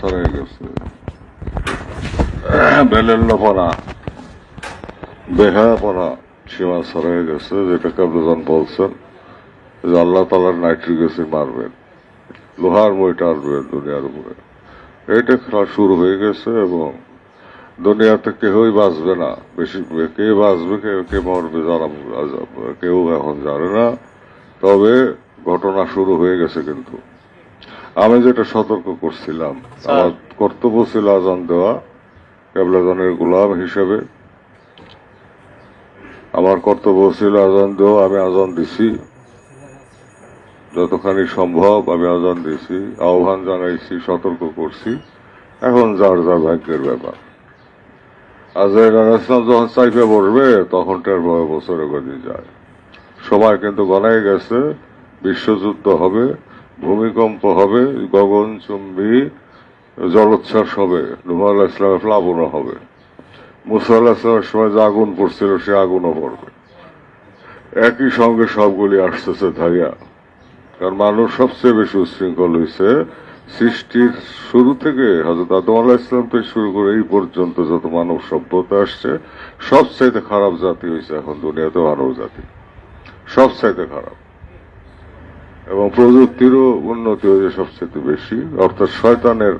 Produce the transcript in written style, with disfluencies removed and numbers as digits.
হয়ে গেছে বেলেল্লাপনা বেহায়াপনা সীমা ছড়িয়ে গেছে, যেটা কাবলুজান বলছেন যে আল্লাহ তালার নাইট্রিক অ্যাসিড মারবেন, লোহার মই টানবেন দুনিয়ার উপরে। এটা খেলা শুরু হয়ে গেছে এবং দুনিয়াতে কেউই বাঁচবে না। বেশি কে বাঁচবে কে মরবে কেউ এখন জানে না। তবে ঘটনা শুরু হয়ে গেছে। কিন্তু আমি যেটা সতর্ক করছিলাম, আমার কর্তব্য ছিল আজান দেওয়া, কেবলাজানের গোলাম হিসেবে আমার কর্তব্য ছিল আজান দেওয়া। আমি আজান দিছি, যতখানি সম্ভব আমি আজান দিছি, আহ্বান জানাইছি, সতর্ক করছি। এখন যার যার ভাগ্যের ব্যাপার। আজরাইল আলাইহিস সালাম যখন চাইপে পড়বে তখন তার বছরে গদি যায়। সময় কিন্তু গনাই গেছে। বিশ্বযুদ্ধ হবে, ভূমিকম্প হবে, গগনচুম্বী জলোচ্ছ্বাস হবে, নূহ আলাইহিস সালামের প্লাবনও হবে। মুসা আলাইহিস সালামের সময় যে আগুন পড়ছিল সে আগুনও পড়বে। একই সঙ্গে সবগুলি আসতেছে ধাইয়া। কারণ মানুষ সবচেয়ে বেশি উচ্ছৃঙ্খল হয়েছে সৃষ্টির শুরু থেকে। হযরত আদম আলাইহিস সালাম থেকে শুরু করে এই পর্যন্ত যত মানব সভ্যতা আসছে, সবচাইতে খারাপ জাতি হয়েছে এখন দুনিয়াতে মানব জাতি, সবচাইতে খারাপ। এবং প্রযুক্তিরও উন্নতি হয়েছে সবচেয়ে বেশি, অর্থাৎ শয়তানের